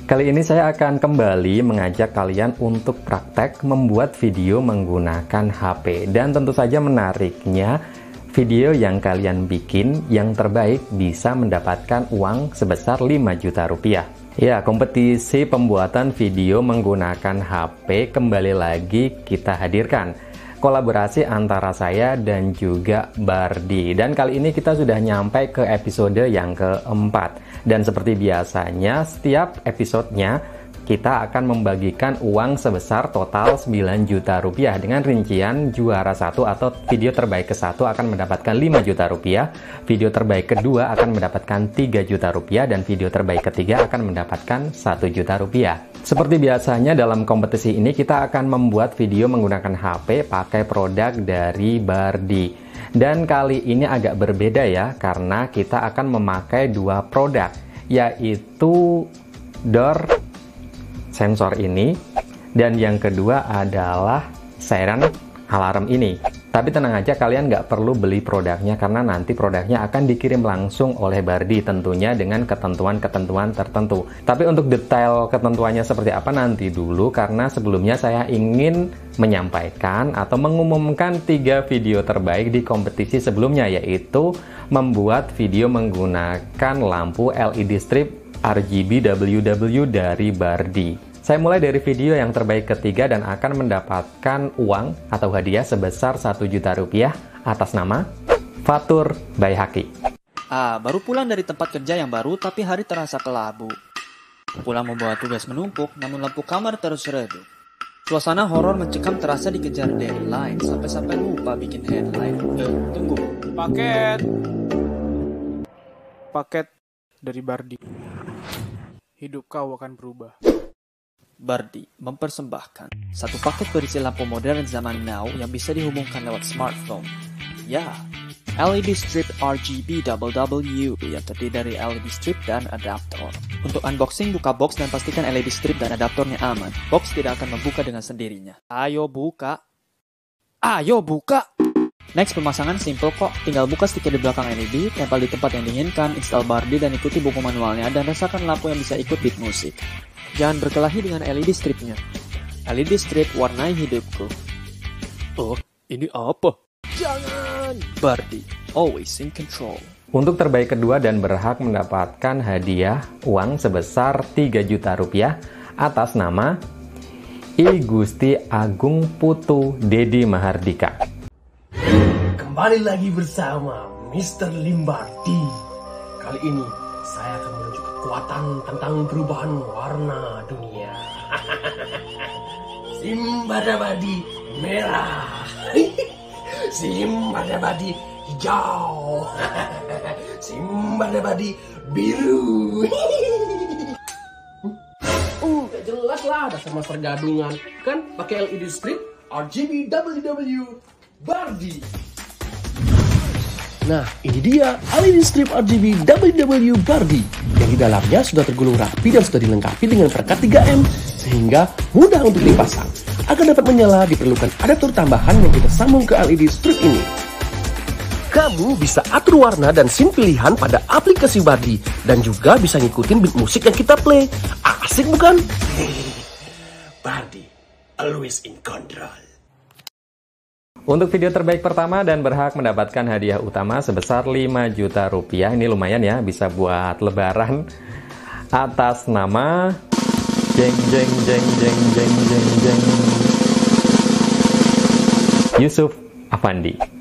Kali ini saya akan kembali mengajak kalian untuk praktek membuat video menggunakan HP. Dan tentu saja menariknya, video yang kalian bikin yang terbaik bisa mendapatkan uang sebesar 5 juta rupiah. Ya, kompetisi pembuatan video menggunakan HP kembali lagi kita hadirkan. Kolaborasi antara saya dan juga Bardi. Dan kali ini kita sudah nyampe ke episode yang keempat. Dan seperti biasanya, setiap episodenya kita akan membagikan uang sebesar total 9 juta rupiah dengan rincian juara 1 atau video terbaik ke-1 akan mendapatkan 5 juta rupiah, video terbaik kedua akan mendapatkan 3 juta rupiah, dan video terbaik ketiga akan mendapatkan 1 juta rupiah. Seperti biasanya dalam kompetisi ini kita akan membuat video menggunakan HP pakai produk dari Bardi. Dan kali ini agak berbeda ya, karena kita akan memakai dua produk, yaitu door sensor ini, dan yang kedua adalah siren alarm ini. Tapi tenang aja, kalian nggak perlu beli produknya karena nanti produknya akan dikirim langsung oleh Bardi, tentunya dengan ketentuan-ketentuan tertentu. Tapi untuk detail ketentuannya seperti apa nanti dulu, karena sebelumnya saya ingin menyampaikan atau mengumumkan 3 video terbaik di kompetisi sebelumnya, yaitu membuat video menggunakan lampu LED strip RGB WW dari Bardi. Saya mulai dari video yang terbaik ketiga dan akan mendapatkan uang atau hadiah sebesar 1 juta rupiah atas nama Fatur by Haki. Baru pulang dari tempat kerja yang baru tapi hari terasa kelabu. Pulang membawa tugas menumpuk namun lampu kamar terus redup. Suasana horor mencekam terasa dikejar deadline sampai-sampai lupa bikin headline. Tunggu. Paket dari Bardi. Hidup kau akan berubah. Bardi mempersembahkan satu paket berisi lampu modern zaman now yang bisa dihubungkan lewat smartphone. Ya, LED strip RGB WW yang terdiri dari LED strip dan adaptor. Untuk unboxing, buka box dan pastikan LED strip dan adaptornya aman. Box tidak akan membuka dengan sendirinya. Ayo buka! Next, pemasangan simple kok. Tinggal buka stiker di belakang LED, tempel di tempat yang diinginkan, install Bardi dan ikuti buku manualnya, dan rasakan lampu yang bisa ikut beat musik. Jangan berkelahi dengan LED stripnya. LED strip warnai hidupku. Oh, ini apa? Jangan! Bardi, always in control. Untuk terbaik kedua dan berhak mendapatkan hadiah uang sebesar 3 juta rupiah atas nama I Gusti Agung Putu Dedi Mahardika. Kembali lagi bersama Mr. Limbardi. Kali ini saya akan menunjuk kekuatan tentang perubahan warna dunia. Simbadabadi merah. Simbadabadi hijau. Simbadabadi biru. Gak jelas lah, dasar master gadungan. Kan pakai LED strip RGB WW Bardi. Nah, ini dia LED strip RGB WW Bardi yang di dalamnya sudah tergulung rapi dan sudah dilengkapi dengan perekat 3M sehingga mudah untuk dipasang. Agar dapat menyala diperlukan adaptor tambahan yang kita sambung ke LED strip ini. Kamu bisa atur warna dan scene pilihan pada aplikasi Bardi dan juga bisa ngikutin beat musik yang kita play. Asik bukan? Bardi, always in control. Untuk video terbaik pertama dan berhak mendapatkan hadiah utama sebesar 5 juta rupiah, ini lumayan ya, bisa buat lebaran, atas nama Yusuf Afandi.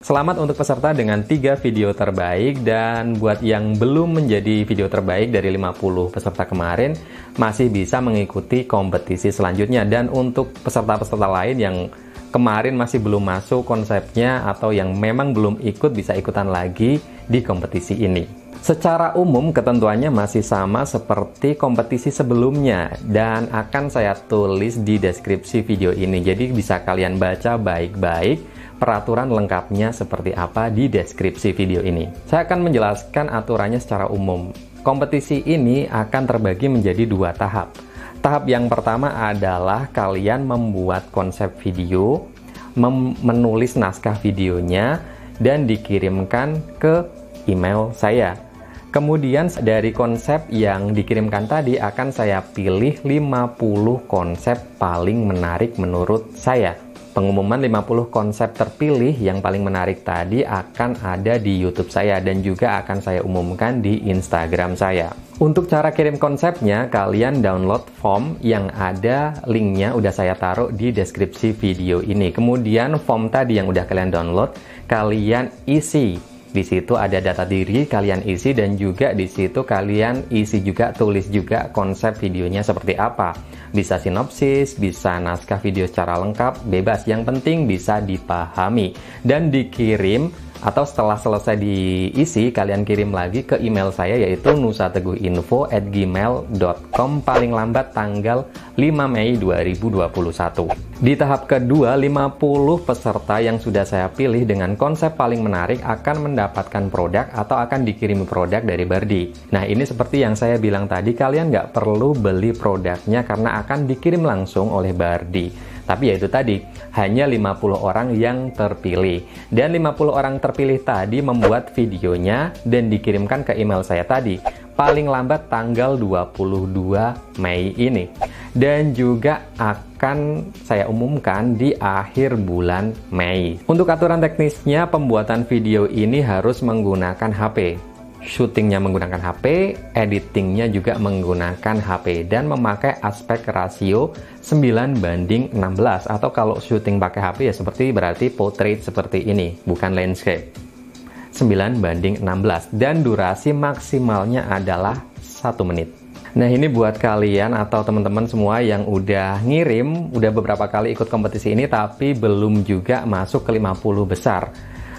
Selamat untuk peserta dengan 3 video terbaik, dan buat yang belum menjadi video terbaik dari 50 peserta kemarin masih bisa mengikuti kompetisi selanjutnya. Dan untuk peserta-peserta lain yang kemarin masih belum masuk konsepnya atau yang memang belum ikut, bisa ikutan lagi di kompetisi ini. Secara umum ketentuannya masih sama seperti kompetisi sebelumnya dan akan saya tulis di deskripsi video ini. Jadi bisa kalian baca baik-baik peraturan lengkapnya seperti apa di deskripsi video ini. Saya akan menjelaskan aturannya secara umum. Kompetisi ini akan terbagi menjadi 2 tahap. Tahap yang pertama adalah kalian membuat konsep video, menulis naskah videonya, dan dikirimkan ke email saya. Kemudian dari konsep yang dikirimkan tadi akan saya pilih 50 konsep paling menarik menurut saya. Pengumuman 50 konsep terpilih yang paling menarik tadi akan ada di YouTube saya dan juga akan saya umumkan di Instagram saya. Untuk cara kirim konsepnya, kalian download form yang ada linknya udah saya taruh di deskripsi video ini. Kemudian form tadi yang udah kalian download, kalian isi. Di situ ada data diri kalian isi dan juga di situ kalian isi juga, tulis juga konsep videonya seperti apa. Bisa sinopsis, bisa naskah video secara lengkap, bebas. Yang penting bisa dipahami dan dikirim, atau setelah selesai diisi kalian kirim lagi ke email saya yaitu nusateguhinfo@gmail.com paling lambat tanggal 5 Mei 2021. Di tahap kedua, 50 peserta yang sudah saya pilih dengan konsep paling menarik akan mendapatkan produk atau akan dikirimi produk dari Bardi. Nah, ini seperti yang saya bilang tadi, kalian nggak perlu beli produknya karena akan dikirim langsung oleh Bardi. Tapi ya itu tadi, hanya 50 orang yang terpilih. Dan 50 orang terpilih tadi membuat videonya dan dikirimkan ke email saya tadi. Paling lambat tanggal 22 Mei ini. Dan juga akan saya umumkan di akhir bulan Mei. Untuk aturan teknisnya, pembuatan video ini harus menggunakan HP. Syutingnya menggunakan HP, editingnya juga menggunakan HP, dan memakai aspek rasio 9:16, atau kalau syuting pakai HP ya seperti berarti portrait seperti ini, bukan landscape. 9:16, dan durasi maksimalnya adalah 1 menit. Nah, ini buat kalian atau teman-teman semua yang udah ngirim, udah beberapa kali ikut kompetisi ini tapi belum juga masuk ke 50 besar.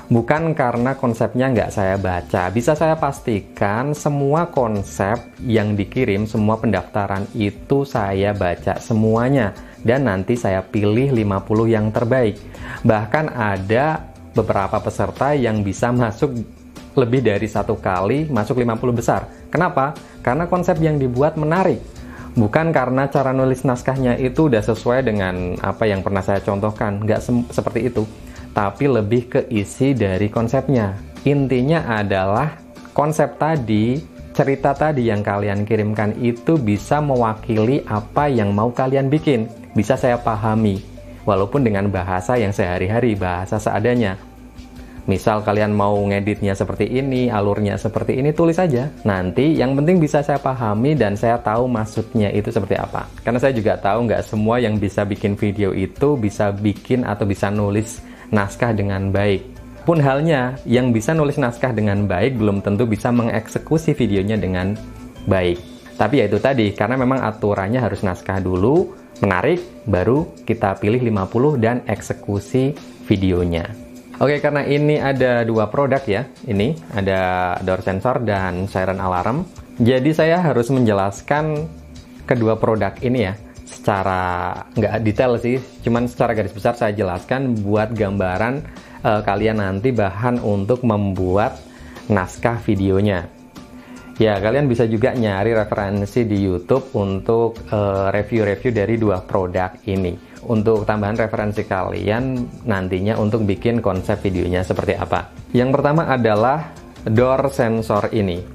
Bukan karena konsepnya nggak saya baca. Bisa saya pastikan semua konsep yang dikirim, semua pendaftaran itu saya baca semuanya. Dan nanti saya pilih 50 yang terbaik. Bahkan ada beberapa peserta yang bisa masuk lebih dari 1 kali masuk 50 besar. Kenapa? Karena konsep yang dibuat menarik. Bukan karena cara nulis naskahnya itu udah sesuai dengan apa yang pernah saya contohkan. Nggak seperti itu. Tapi lebih ke isi dari konsepnya. Intinya adalah konsep tadi, cerita tadi yang kalian kirimkan itu bisa mewakili apa yang mau kalian bikin. Bisa saya pahami, walaupun dengan bahasa yang sehari-hari, bahasa seadanya. Misal kalian mau ngeditnya seperti ini, alurnya seperti ini, tulis aja. Nanti yang penting bisa saya pahami dan saya tahu maksudnya itu seperti apa. Karena saya juga tahu nggak semua yang bisa bikin video itu bisa bikin atau bisa nulis naskah dengan baik. Pun halnya, yang bisa nulis naskah dengan baik belum tentu bisa mengeksekusi videonya dengan baik. Tapi ya itu tadi, karena memang aturannya harus naskah dulu, menarik, baru kita pilih 50 dan eksekusi videonya. Oke, karena ini ada 2 produk ya, ini ada door sensor dan siren alarm. Jadi saya harus menjelaskan kedua produk ini ya. Secara nggak detail sih, cuman secara garis besar saya jelaskan buat gambaran kalian nanti bahan untuk membuat naskah videonya. Ya, kalian bisa juga nyari referensi di YouTube untuk review-review dari 2 produk ini. Untuk tambahan referensi kalian nantinya untuk bikin konsep videonya seperti apa. Yang pertama adalah door sensor ini.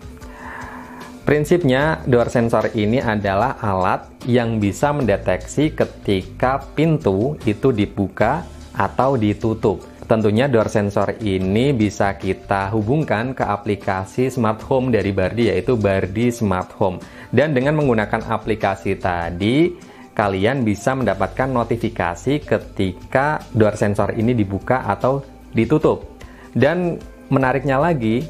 Prinsipnya, door sensor ini adalah alat yang bisa mendeteksi ketika pintu itu dibuka atau ditutup. Tentunya door sensor ini bisa kita hubungkan ke aplikasi smart home dari Bardi, yaitu Bardi Smart Home. Dan dengan menggunakan aplikasi tadi, kalian bisa mendapatkan notifikasi ketika door sensor ini dibuka atau ditutup. Dan menariknya lagi,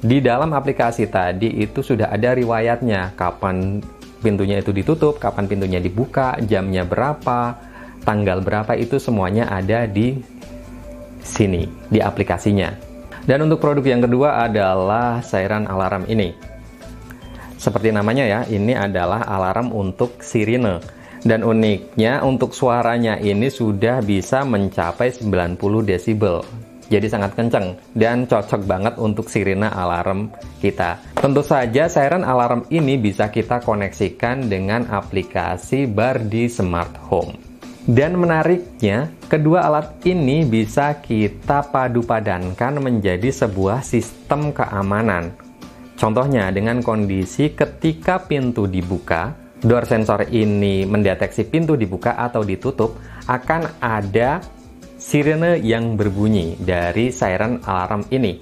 di dalam aplikasi tadi itu sudah ada riwayatnya, kapan pintunya itu ditutup, kapan pintunya dibuka, jamnya berapa, tanggal berapa, itu semuanya ada di sini, di aplikasinya. Dan untuk produk yang kedua adalah Siren alarm ini. Seperti namanya ya, ini adalah alarm untuk sirine. Dan uniknya untuk suaranya ini sudah bisa mencapai 90 desibel. Jadi sangat kenceng dan cocok banget untuk sirine alarm kita. Tentu saja Siren alarm ini bisa kita koneksikan dengan aplikasi Bardi Smart Home. Dan menariknya, kedua alat ini bisa kita padu-padankan menjadi sebuah sistem keamanan. Contohnya dengan kondisi ketika pintu dibuka, door sensor ini mendeteksi pintu dibuka atau ditutup, akan ada sirene yang berbunyi dari Siren alarm ini.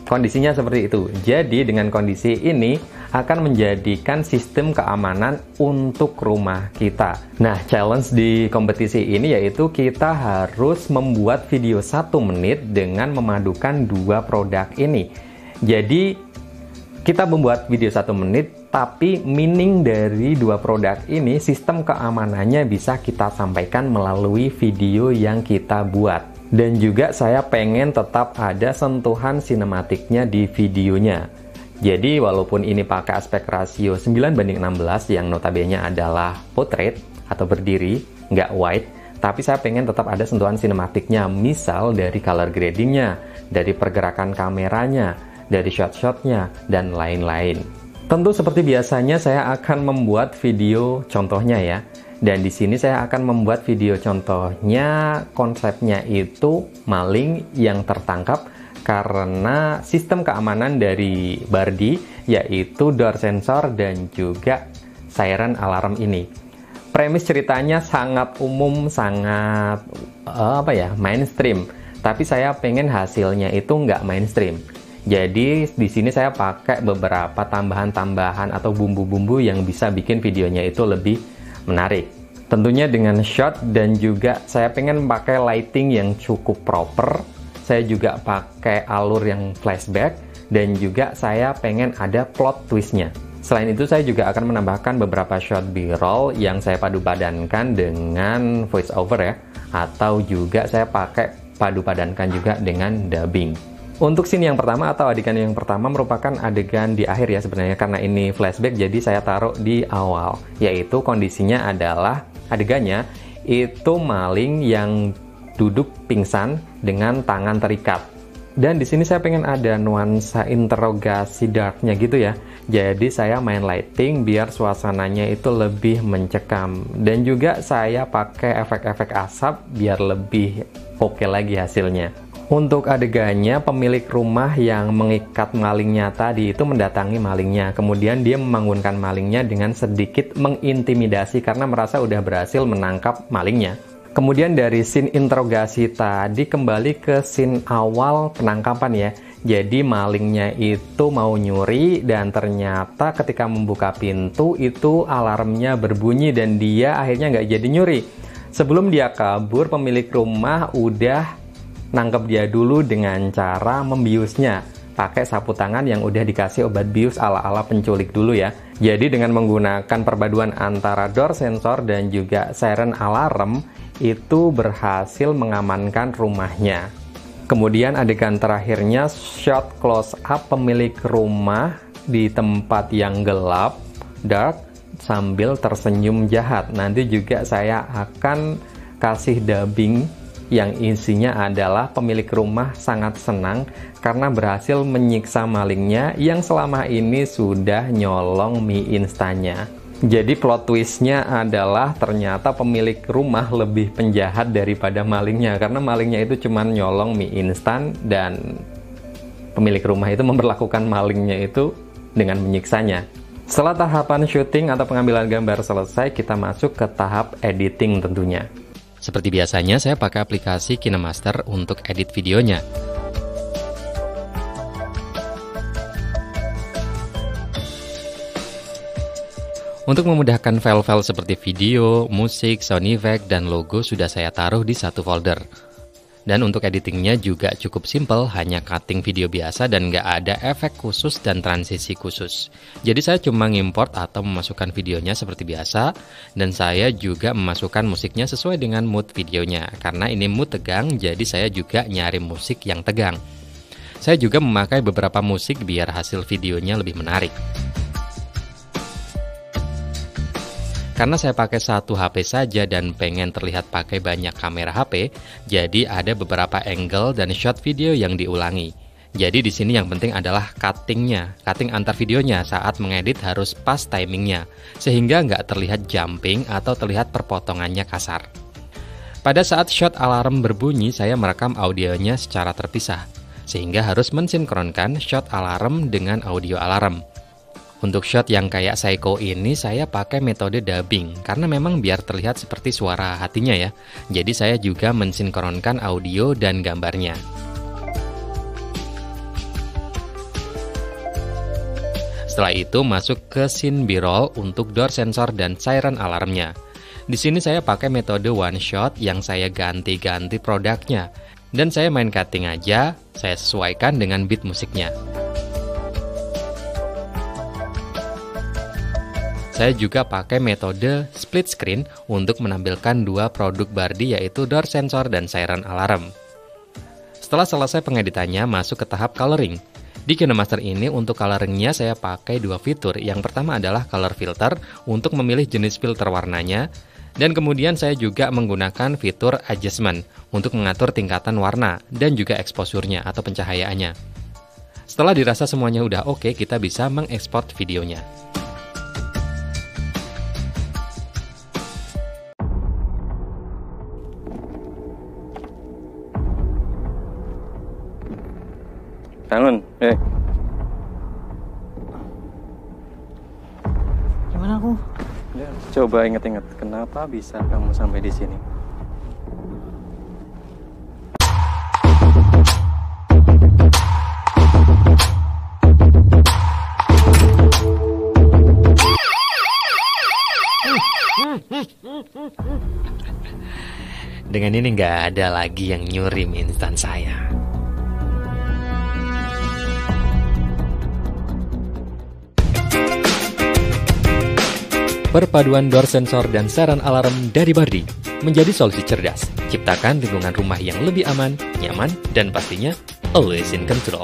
Kondisinya seperti itu. Jadi dengan kondisi ini akan menjadikan sistem keamanan untuk rumah kita. Nah, challenge di kompetisi ini yaitu kita harus membuat video 1 menit dengan memadukan dua produk ini. Jadi kita membuat video 1 menit, tapi meaning dari dua produk ini, sistem keamanannya bisa kita sampaikan melalui video yang kita buat. Dan juga saya pengen tetap ada sentuhan sinematiknya di videonya. Jadi walaupun ini pakai aspek rasio 9:16 yang notabene adalah portrait atau berdiri, nggak wide, tapi saya pengen tetap ada sentuhan sinematiknya, misal dari color gradingnya, dari pergerakan kameranya, dari shot-shotnya, dan lain-lain. Tentu seperti biasanya saya akan membuat video contohnya ya. Dan di sini saya akan membuat video contohnya, konsepnya itu maling yang tertangkap karena sistem keamanan dari Bardi, yaitu door sensor dan juga Siren alarm ini. Premis ceritanya sangat umum, sangat mainstream. Tapi saya pengen hasilnya itu nggak mainstream. Jadi di sini saya pakai beberapa tambahan-tambahan atau bumbu-bumbu yang bisa bikin videonya itu lebih menarik. Tentunya dengan shot dan juga saya pengen pakai lighting yang cukup proper. Saya juga pakai alur yang flashback dan juga saya pengen ada plot twistnya. Selain itu saya juga akan menambahkan beberapa shot B-roll yang saya padu-padankan dengan voice over ya. Atau juga saya pakai padu-padankan juga dengan dubbing. Untuk scene yang pertama atau adegan yang pertama merupakan adegan di akhir ya sebenarnya, karena ini flashback jadi saya taruh di awal, yaitu kondisinya adalah adegannya itu maling yang duduk pingsan dengan tangan terikat. Dan di sini saya pengen ada nuansa interogasi darknya gitu ya. Jadi saya main lighting biar suasananya itu lebih mencekam. Dan juga saya pakai efek-efek asap biar lebih oke lagi hasilnya. Untuk adegannya, pemilik rumah yang mengikat malingnya tadi itu mendatangi malingnya. Kemudian dia membangunkan malingnya dengan sedikit mengintimidasi karena merasa udah berhasil menangkap malingnya. Kemudian dari scene interogasi tadi kembali ke scene awal penangkapan ya. Jadi malingnya itu mau nyuri dan ternyata ketika membuka pintu itu alarmnya berbunyi dan dia akhirnya nggak jadi nyuri. Sebelum dia kabur, pemilik rumah udah nangkep dia dulu dengan cara membiusnya pakai sapu tangan yang udah dikasih obat bius ala-ala penculik dulu ya. Jadi dengan menggunakan perpaduan antara door sensor dan juga Siren alarm itu berhasil mengamankan rumahnya. Kemudian adegan terakhirnya shot close up pemilik rumah di tempat yang gelap, dark, sambil tersenyum jahat. Nanti juga saya akan kasih dubbing yang isinya adalah pemilik rumah sangat senang karena berhasil menyiksa malingnya yang selama ini sudah nyolong mie instannya. Jadi plot twistnya adalah ternyata pemilik rumah lebih penjahat daripada malingnya, karena malingnya itu cuma nyolong mie instan dan pemilik rumah itu memperlakukan malingnya itu dengan menyiksanya. Setelah tahapan syuting atau pengambilan gambar selesai, kita masuk ke tahap editing tentunya. Seperti biasanya, saya pakai aplikasi KineMaster untuk edit videonya. Untuk memudahkan file-file seperti video, musik, sound effect, dan logo sudah saya taruh di satu folder. Dan untuk editingnya juga cukup simple, hanya cutting video biasa dan nggak ada efek khusus dan transisi khusus. Jadi saya cuma ngimport atau memasukkan videonya seperti biasa, dan saya juga memasukkan musiknya sesuai dengan mood videonya. Karena ini mood tegang, jadi saya juga nyari musik yang tegang. Saya juga memakai beberapa musik biar hasil videonya lebih menarik. Karena saya pakai satu HP saja dan pengen terlihat pakai banyak kamera HP, jadi ada beberapa angle dan shot video yang diulangi. Jadi di sini yang penting adalah cutting antar videonya saat mengedit harus pas timingnya, sehingga nggak terlihat jumping atau terlihat perpotongannya kasar. Pada saat shot alarm berbunyi, saya merekam audionya secara terpisah, sehingga harus mensinkronkan shot alarm dengan audio alarm. Untuk shot yang kayak Psycho ini saya pakai metode dubbing karena memang biar terlihat seperti suara hatinya ya. Jadi saya juga mensinkronkan audio dan gambarnya. Setelah itu masuk ke scene B-roll untuk door sensor dan siren alarmnya. Di sini saya pakai metode one shot yang saya ganti-ganti produknya. Dan saya main cutting aja, saya sesuaikan dengan beat musiknya. Saya juga pakai metode split screen untuk menampilkan dua produk Bardi yaitu door sensor dan siren alarm. Setelah selesai pengeditannya, masuk ke tahap coloring. Di KineMaster ini untuk coloringnya saya pakai dua fitur. Yang pertama adalah color filter untuk memilih jenis filter warnanya. Dan kemudian saya juga menggunakan fitur adjustment untuk mengatur tingkatan warna dan juga exposure-nya atau pencahayaannya. Setelah dirasa semuanya udah oke, kita bisa mengekspor videonya. Bangun, Gimana aku? Ya, coba inget-inget, kenapa bisa kamu sampai di sini? Dengan ini nggak ada lagi yang nyuri mie instan saya. Perpaduan door sensor dan siren alarm dari Bardi menjadi solusi cerdas. Ciptakan lingkungan rumah yang lebih aman, nyaman, dan pastinya always in control.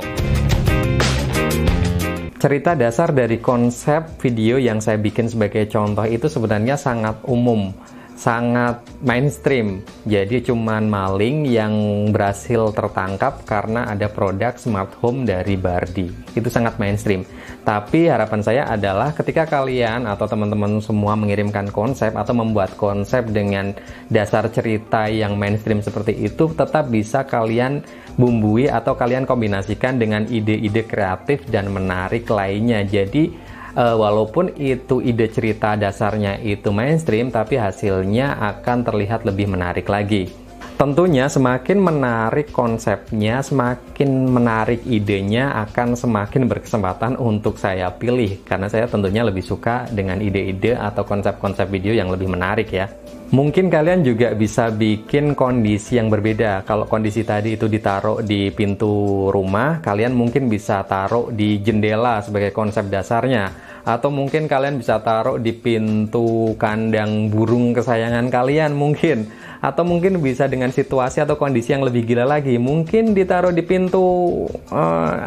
Cerita dasar dari konsep video yang saya bikin sebagai contoh itu sebenarnya sangat umum, sangat mainstream. Jadi cuman maling yang berhasil tertangkap karena ada produk smart home dari Bardi. Itu sangat mainstream. Tapi harapan saya adalah ketika kalian atau teman-teman semua mengirimkan konsep atau membuat konsep dengan dasar cerita yang mainstream seperti itu, tetap bisa kalian bumbui atau kalian kombinasikan dengan ide-ide kreatif dan menarik lainnya. Jadi walaupun itu ide cerita dasarnya itu mainstream, tapi hasilnya akan terlihat lebih menarik lagi. Tentunya semakin menarik konsepnya, semakin menarik idenya, akan semakin berkesempatan untuk saya pilih. Karena saya tentunya lebih suka dengan ide-ide atau konsep-konsep video yang lebih menarik ya. Mungkin kalian juga bisa bikin kondisi yang berbeda. Kalau kondisi tadi itu ditaruh di pintu rumah, kalian mungkin bisa taruh di jendela sebagai konsep dasarnya. Atau mungkin kalian bisa taruh di pintu kandang burung kesayangan kalian mungkin. Atau mungkin bisa dengan situasi atau kondisi yang lebih gila lagi. Mungkin ditaruh di pintu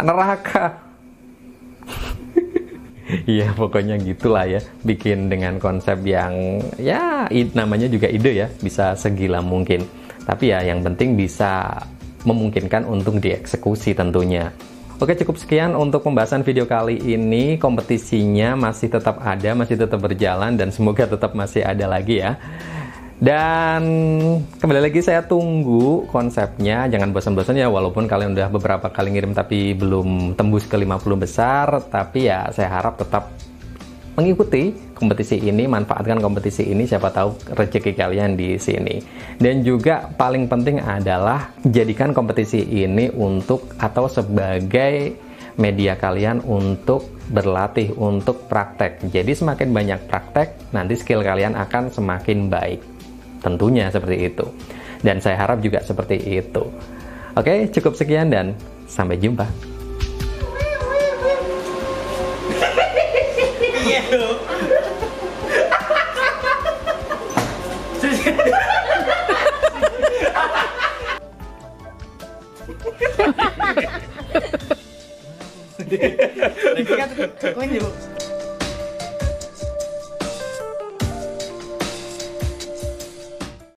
neraka. Iya, pokoknya gitulah ya. Bikin dengan konsep yang ya namanya juga ide ya. Bisa segila mungkin. Tapi ya yang penting bisa memungkinkan untuk dieksekusi tentunya. Oke, cukup sekian untuk pembahasan video kali ini. Kompetisinya masih tetap ada, masih tetap berjalan, dan semoga tetap masih ada lagi ya. Dan kembali lagi saya tunggu konsepnya, jangan bosan-bosan ya, walaupun kalian udah beberapa kali ngirim tapi belum tembus ke 50 besar, tapi ya saya harap tetap mengikuti kompetisi ini, manfaatkan kompetisi ini, siapa tahu rezeki kalian di sini. Dan juga paling penting adalah jadikan kompetisi ini untuk atau sebagai media kalian untuk berlatih, untuk praktek. Jadi semakin banyak praktek, nanti skill kalian akan semakin baik. Tentunya seperti itu. Dan saya harap juga seperti itu. Oke, cukup sekian dan sampai jumpa. Lagi kan